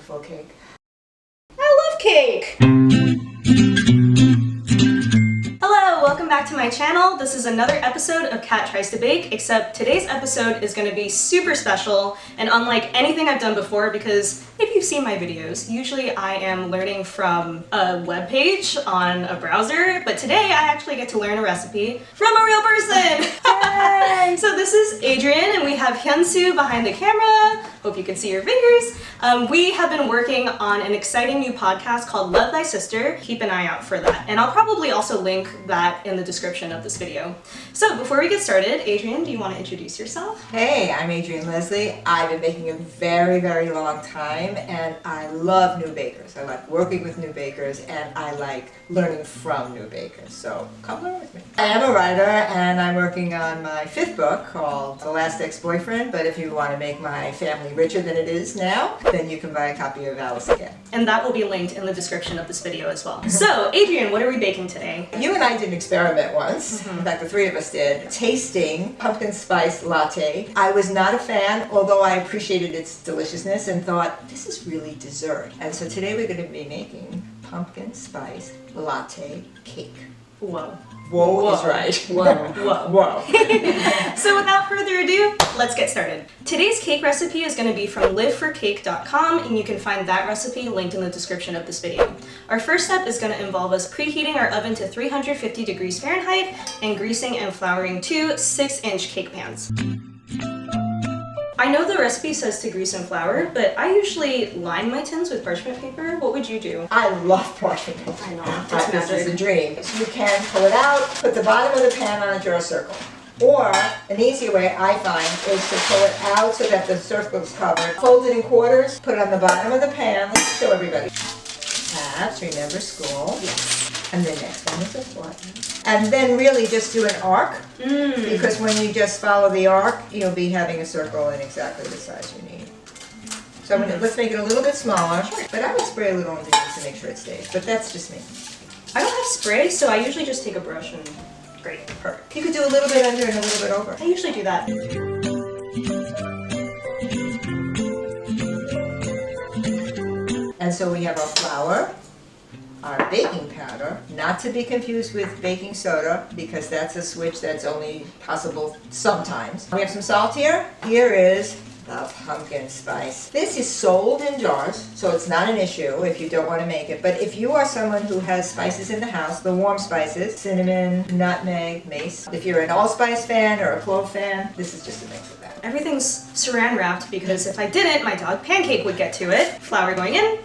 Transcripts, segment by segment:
beautiful cake. I love cake! Hello, welcome back to my channel. This is another episode of Kat Tries to Bake, except today's episode is going to be super special and unlike anything I've done before because if you've seen my videos, usually I am learning from a web page on a browser, but today I actually get to learn a recipe from a real person! So this is Adrienne and we have Hyun Soo behind the camera. Hope you can see your fingers. We have been working on an exciting new podcast called Love Thy Sister. Keep an eye out for that. And I'll probably also link that in the description of this video. So before we get started, Adrienne, do you want to introduce yourself? Hey, I'm Adrienne Leslie. I've been baking a very, very long time and I love new bakers. I like working with new bakers and I like learning from new bakers. So come learn with me. I am a writer and I'm working on my 5th book called The Last Ex-Boyfriend, but if you want to make my family richer than it is now, then you can buy a copy of Alice Again. And that will be linked in the description of this video as well. So, Adrienne, what are we baking today? You and I did an experiment once, in fact the 3 of us did, tasting pumpkin spice latte. I was not a fan, although I appreciated its deliciousness and thought, this is really dessert. And so today we're going to be making pumpkin spice latte cake. Whoa. Whoa is right. Whoa. Whoa. Whoa. So without further ado, let's get started. Today's cake recipe is going to be from liveforcake.com and you can find that recipe linked in the description of this video. Our first step is going to involve us preheating our oven to 350 degrees Fahrenheit and greasing and flouring 2 6-inch cake pans. I know the recipe says to grease and flour, but I usually line my tins with parchment paper. What would you do? I love parchment paper. I know, This it's is a dream. So you can pull it out, put the bottom of the pan on a draw circle. Or, an easier way I find is to pull it out so that the circle is covered. Fold it in quarters, put it on the bottom of the pan. Let's show everybody. That's, remember school. Yes. And the next one is a flat. And then really just do an arc, because when you just follow the arc, you'll be having a circle in exactly the size you need. So let's make it a little bit smaller, but I would spray a little on these to make sure it stays, but that's just me. I don't have spray, so I usually just take a brush and great. Perfect. You could do a little bit under and a little bit over. I usually do that. And so we have our flour, our baking powder, not to be confused with baking soda because that's a switch that's only possible sometimes. We have some salt here. Here is the pumpkin spice. This is sold in jars, so it's not an issue if you don't want to make it. But if you are someone who has spices in the house, the warm spices, cinnamon, nutmeg, mace. If you're an allspice fan or a clove fan, this is just a mix of that. Everything's saran wrapped because if I didn't, my dog Pancake would get to it. Flour going in.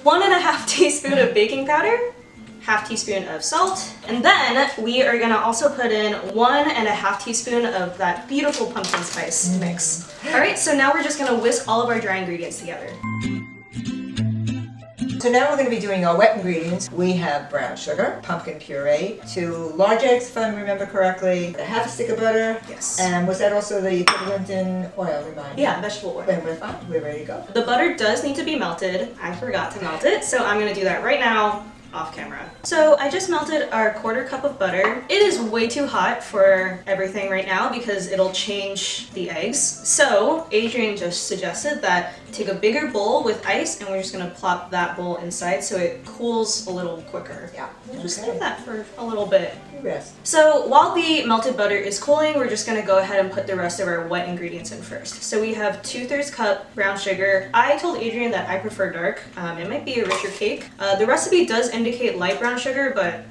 1.5 teaspoon of baking powder, 1/2 teaspoon of salt, and then we are gonna also put in 1.5 teaspoon of that beautiful pumpkin spice mix. All right, so now we're just gonna whisk all of our dry ingredients together. So now we're going to be doing our wet ingredients. We have brown sugar, pumpkin puree, 2 large eggs if I remember correctly, 1/2 stick of butter. Yes. And was that also the equivalent in oil, remind me? Yeah, vegetable oil. Then we're fine. We're ready to go. The butter does need to be melted. I forgot to melt it, so I'm gonna do that right now off camera. So I just melted our 1/4 cup of butter. It is way too hot for everything right now because it'll change the eggs. So Adrienne just suggested that take a bigger bowl with ice and we're just gonna plop that bowl inside so it cools a little quicker. Yeah. We'll just leave that for a little bit. Rest. So while the melted butter is cooling, we're just gonna go ahead and put the rest of our wet ingredients in first. So we have 2/3 cup brown sugar. I told Adrienne that I prefer dark. It might be a richer cake. The recipe does indicate light brown sugar, but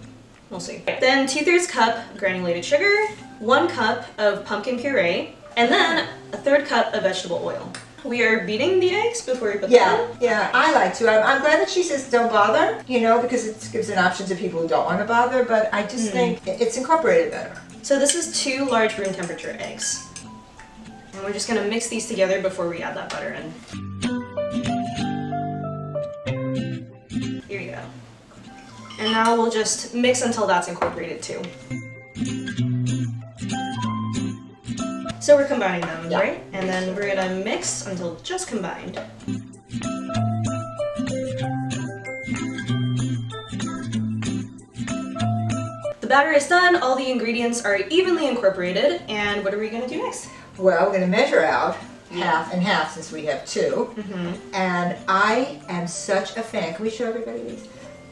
we'll see. Then 2/3 cup granulated sugar, 1 cup of pumpkin puree, and then 1/3 cup of vegetable oil. We are beating the eggs before we put them in. Yeah, I like to. I'm glad that she says don't bother, you know, because it gives an option to people who don't want to bother, but I just think it's incorporated better. So this is 2 large room temperature eggs. And we're just gonna mix these together before we add that butter in. Here you go. And now we'll just mix until that's incorporated too. So we're combining them, right? And then we're gonna mix until just combined. The batter is done, all the ingredients are evenly incorporated, and what are we gonna do next? Well, we're going to measure out half and half since we have 2. And I am I'm such a fan. Can we show everybody these?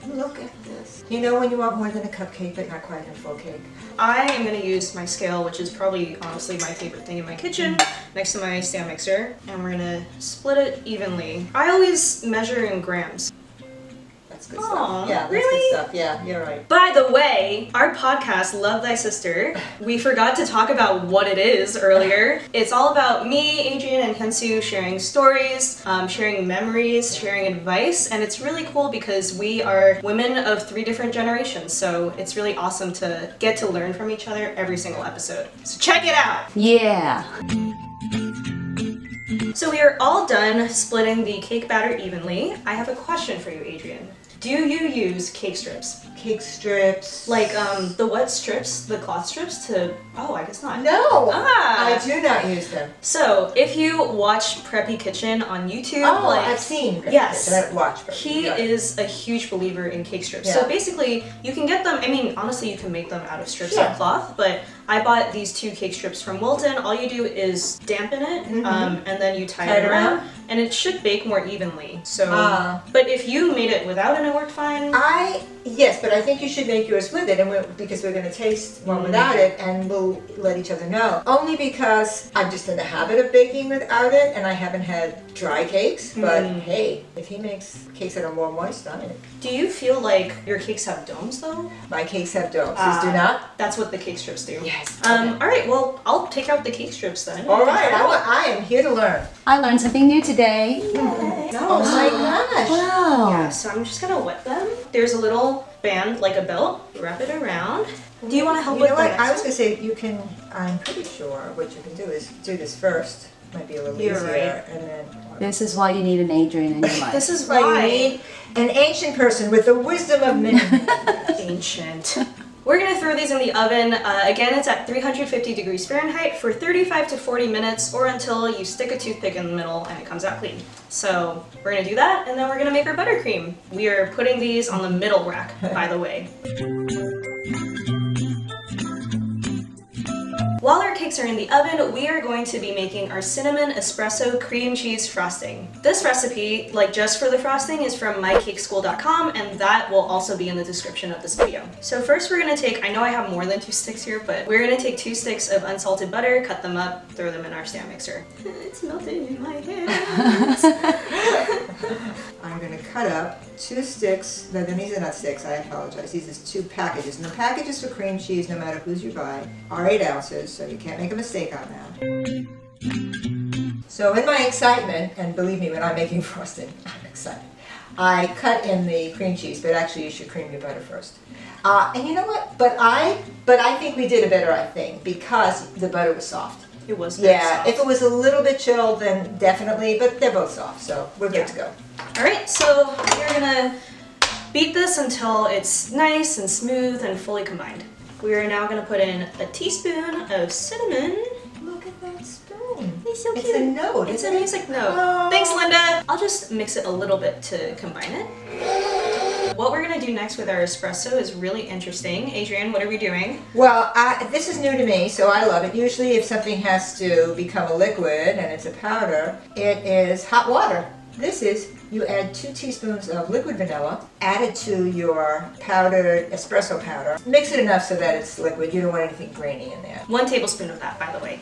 Look at this. You know when you want more than a cupcake, but not quite a full cake? I am going to use my scale, which is probably honestly my favorite thing in my kitchen, next to my stand mixer, and we're going to split it evenly. I always measure in grams. That's good Aw, stuff. Yeah, that's really? good stuff. Yeah, you're right. By the way, our podcast, Love Thy Sister, we forgot to talk about what it is earlier. It's all about me, Adrienne, and Hyun Soo sharing stories, sharing memories, sharing advice, and it's really cool because we are women of 3 different generations, so it's really awesome to get to learn from each other every single episode. So check it out! Yeah. So we are all done splitting the cake batter evenly. I have a question for you, Adrienne. Do you use cake strips? Cake strips. Like the wet strips, the cloth strips to, oh, I guess not. No, Ah. I do not use them. So if you watch Preppy Kitchen on YouTube, Oh, like, I've seen. Yes. I've watched. he is a huge believer in cake strips. Yeah. So basically, you can get them, I mean, honestly, you can make them out of strips Yeah. of cloth, but I bought these 2 cake strips from Wilton. All you do is dampen it, and then you tie it around, and it should bake more evenly. So, but if you made it without and it worked fine, Yes, but I think you should make yours with it, and because we're going to taste one without it, and we'll let each other know. Only because I'm just in the habit of baking without it, and I haven't had dry cakes. But hey, if he makes cakes that are more moist, I'm in. do you feel like your cakes have domes though? My cakes have domes. These do not. That's what the cake strips do. Yes. All right, well, I'll take out the cake strips then. All right, I am here to learn. I learned something new today. Oh my gosh. Wow. Yeah, so I'm just gonna wet them. There's a little band, like a belt, wrap it around. Do you want to help You with know the what? next I was one? going to say you can. I'm pretty sure what you can do is do this first. Might be a little You're easier, and then. This is why you need an Adrienne in your life. This is Why you why need an ancient person with the wisdom of many. ancient. We're gonna throw these in the oven. Again, it's at 350 degrees Fahrenheit for 35 to 40 minutes, or until you stick a toothpick in the middle and it comes out clean. So we're gonna do that, and then we're gonna make our buttercream. We are putting these on the middle rack, by the way. While our cakes are in the oven, we are going to be making our cinnamon espresso cream cheese frosting. This recipe, like just for the frosting, is from mykakeschool.com, and that will also be in the description of this video. So first we're gonna take, I know I have more than 2 sticks here, but we're gonna take 2 sticks of unsalted butter, cut them up, throw them in our stand mixer. It's melting in my hands. I'm going to cut up 2 sticks. No, then these are not sticks. I apologize. These are 2 packages. And the packages for cream cheese, no matter whose you buy, are 8 ounces, so you can't make a mistake on that. So in my excitement, and believe me, when I'm making frosting, I'm excited. I cut in the cream cheese, but actually you should cream your butter first. And you know what? But I think we did a better thing because the butter was soft. It was very Yeah, soft. if it was a little bit chilled, then definitely, but they're both soft, so we're good to go. All right, so we're gonna beat this until it's nice and smooth and fully combined. We are now gonna put in a teaspoon of cinnamon. Look at that spoon. It's so It's cute. a note. It's a isn't it? music note. Oh. Thanks, Linda. I'll just mix it a little bit to combine it. What we're gonna do next with our espresso is really interesting. Adrienne, what are we doing? Well, this is new to me, so I love it. Usually if something has to become a liquid and it's a powder, it is hot water. This is, you add 2 teaspoons of liquid vanilla, add it to your powdered espresso powder. Mix it enough so that it's liquid. You don't want anything grainy in there. 1 tablespoon of that, by the way.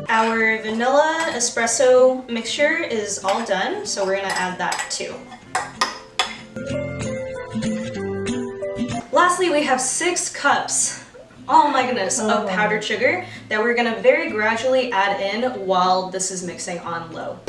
Our vanilla espresso mixture is all done, so we're gonna add that too. Lastly, we have 6 cups, oh my goodness, of powdered sugar that we're gonna very gradually add in while this is mixing on low.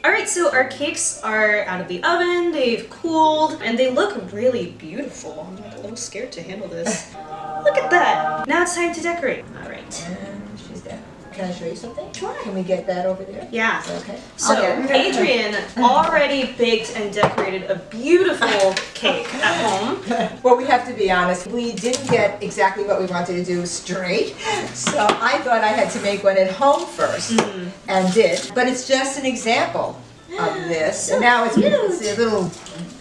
Alright, so our cakes are out of the oven, they've cooled, and they look really beautiful. I'm like a little scared to handle this. Look at that! Now it's time to decorate. Alright. And she's there. Can I show you something? Sure. Can we get that over there? Yeah. Is that okay? So, Okay. Adrienne already baked and decorated a beautiful cake at home. Well, we have to be honest. We didn't get exactly what we wanted to do straight, so I thought I had to make one at home first, and did. But it's just an example of this. And now it's a little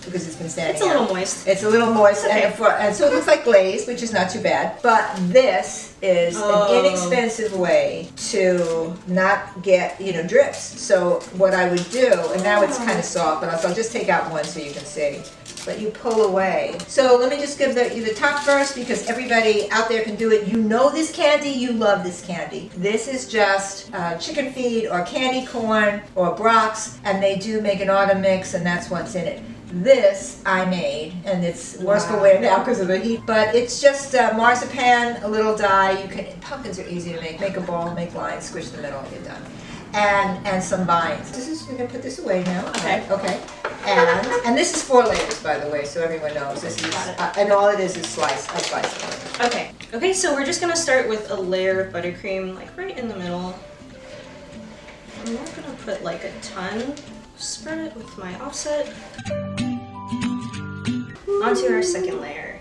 because it's been standing It's a little out. moist. It's a little moist, Okay. and so it looks like glaze, which is not too bad. But this is an inexpensive way to not get, drips. So what I would do, and now it's kind of soft, but I'll just take out one so you can see. But you pull away. So let me just give you the top first, because everybody out there can do it. You know this candy, you love this candy. This is just chicken feed or candy corn or Brock's, and they do make an autumn mix, and that's what's in it. This I made, and it's worse for wear now because of the heat, but it's just marzipan, a little dye. Pumpkins are easy to make. Make a ball, make lines, squish the middle, and you're done. And some vines. We're gonna put this away now. Okay. Okay. And this is 4 layers, by the way, so everyone knows. This is, and all it is slice. I slice it. Okay. Okay, so we're just gonna start with a layer of buttercream, like right in the middle. I'm not gonna put like a ton. Spread it with my offset. Onto our second layer.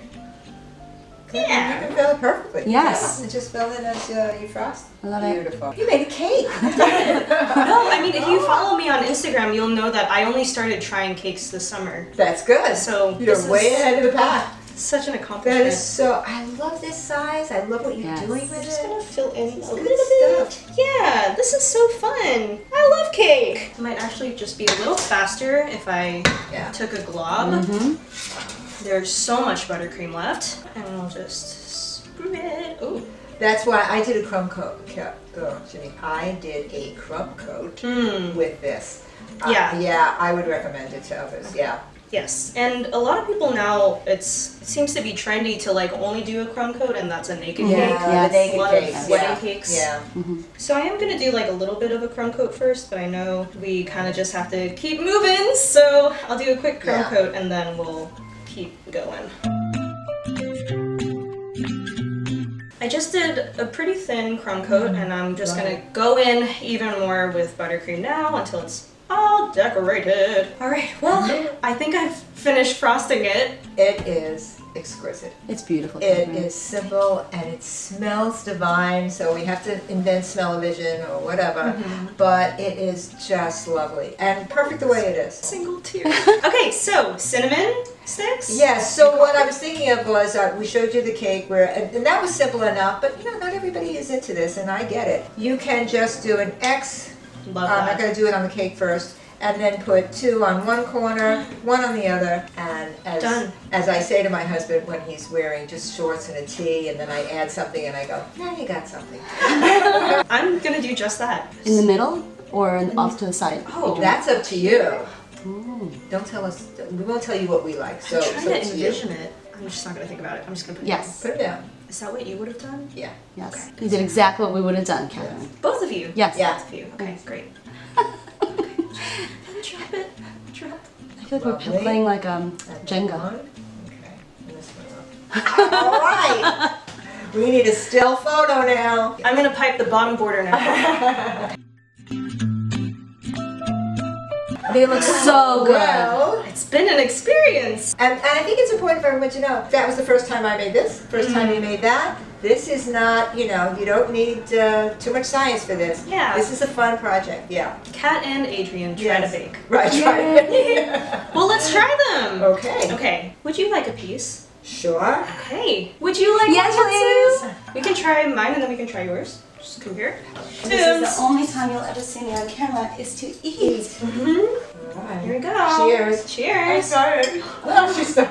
Yeah. You can fill it perfectly. Yes. And just fill it as you frost. I love it. Beautiful. You made a cake. No, I mean, if you follow me on Instagram, you'll know that I only started trying cakes this summer. That's good. So You're this way is ahead of the pack. Such an accomplishment. That is so. I love this size. I love what you're Yes. doing with I'm just gonna it. fill in a Good little bit. stuff. Yeah, this is so fun. I love cake. It might actually just be a little faster if I Yeah. took a glob. Mm-hmm. There's so much buttercream left, and I'll just spread. Oh, That's why I did a crumb coat. Jimmy, I did a crumb coat with this. Yeah. Yeah, I would recommend it to others. Yeah. yes. And a lot of people now, it seems to be trendy to like only do a crumb coat, and that's a naked Yeah, cake. Yes. the naked A lot of cakes. wedding Yeah. cakes. Yeah. So I am gonna do like a little bit of a crumb coat first, but I know we kind of just have to keep moving. So I'll do a quick crumb Yeah. coat, and then we'll keep going. I just did a pretty thin crumb coat, and I'm just gonna go in even more with buttercream now until it's all decorated. All right, well, I think I've finished frosting it. It is exquisite. It's beautiful. It Catherine. is simple and it smells divine, so we have to invent smell-o-vision or whatever, but it is just lovely and perfect the way it is. Single tear. Okay, so cinnamon sticks? Yes, so what I was thinking of was, we showed you the cake where, and that was simple enough, but not everybody is into this, and I get it. You can just do an X. Love I'm not that. going to do it on the cake first, and then put 2 on one corner, 1 on the other, and Done. as I say to my husband when he's wearing just shorts and a tee, and then I add something and I go, now you got something. I'm gonna do just that. In the middle or off to the side? Oh, That's up to you. Ooh. Don't tell us, we won't tell you what we like, so I'm it's trying up to to you. envision it. I'm just not gonna think about it. I'm just gonna put it Yes. Put it down. down. Is that what you would have done? Yeah. Yes. You did exactly what we would have done, Catherine. Both of you? Yes. Yeah. Both of you. Okay, great. Drop it. Drop it. I feel like we're Lovely. playing like And Jenga. one. Okay. And this one up. All right. We need a still photo now. I'm gonna pipe the bottom border now. They look so good. Well, It's been an experience. and I think it's important for everyone to know, that was the first time I made this, first time you made that. This is not, you don't need too much science for this. Yeah. This is a fun project, yeah. Kat and Adrienne try Yes. to bake. Right, right. Well, let's try them. Okay. Okay. Would you like a piece? Sure. Okay. Would you like Yes, one, please. Sis? We can try mine and then we can try yours. Just come here. This is the only time you'll ever see me on camera is to eat. Mm-hmm. All right. Here we go. Cheers. Cheers. Sorry. Oh, she's so.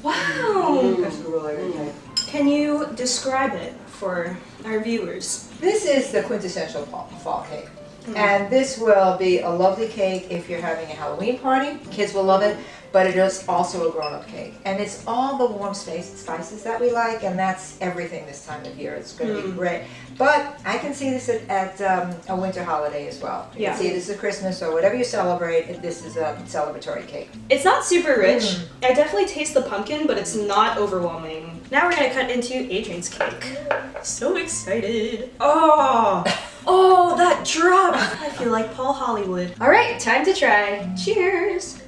Wow. That's really okay. Can you describe it for our viewers? This is the quintessential fall cake. And this will be a lovely cake if you're having a Halloween party. Kids will love it, but it is also a grown-up cake. And it's all the warm spices that we like, and that's everything this time of year. It's going to be great. But I can see this at a winter holiday as well. You Yeah. can see this is Christmas or whatever you celebrate, this is a celebratory cake. It's not super rich. I definitely taste the pumpkin, but it's not overwhelming. Now we're gonna cut into Adrienne's cake. So excited. Oh, oh, that drop. I feel like Paul Hollywood. All right, time to try. Cheers.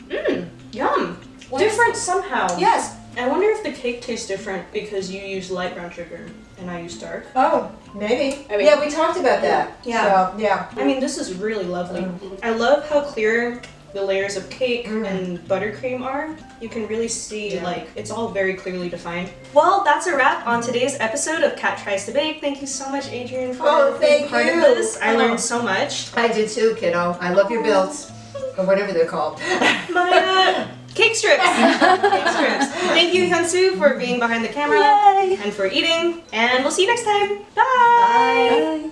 Mmm, yum. Different somehow. Yes. I wonder if the cake tastes different because you use light brown sugar and I use dark. Oh, maybe. I mean- Yeah, we talked about that. Yeah. So, yeah. I mean, this is really lovely. I love how clear the layers of cake and buttercream are. You can really see, like, it's all very clearly defined. Well, that's a wrap on today's episode of Kat Tries to Bake. Thank you so much, Adrienne, for being part of this. I learned so much. I did too, kiddo. I love your builds. Or whatever they're called. My cake strips. Cake strips. Thank you, Hyun Soo, for being behind the camera and for eating. And we'll see you next time. Bye. Bye.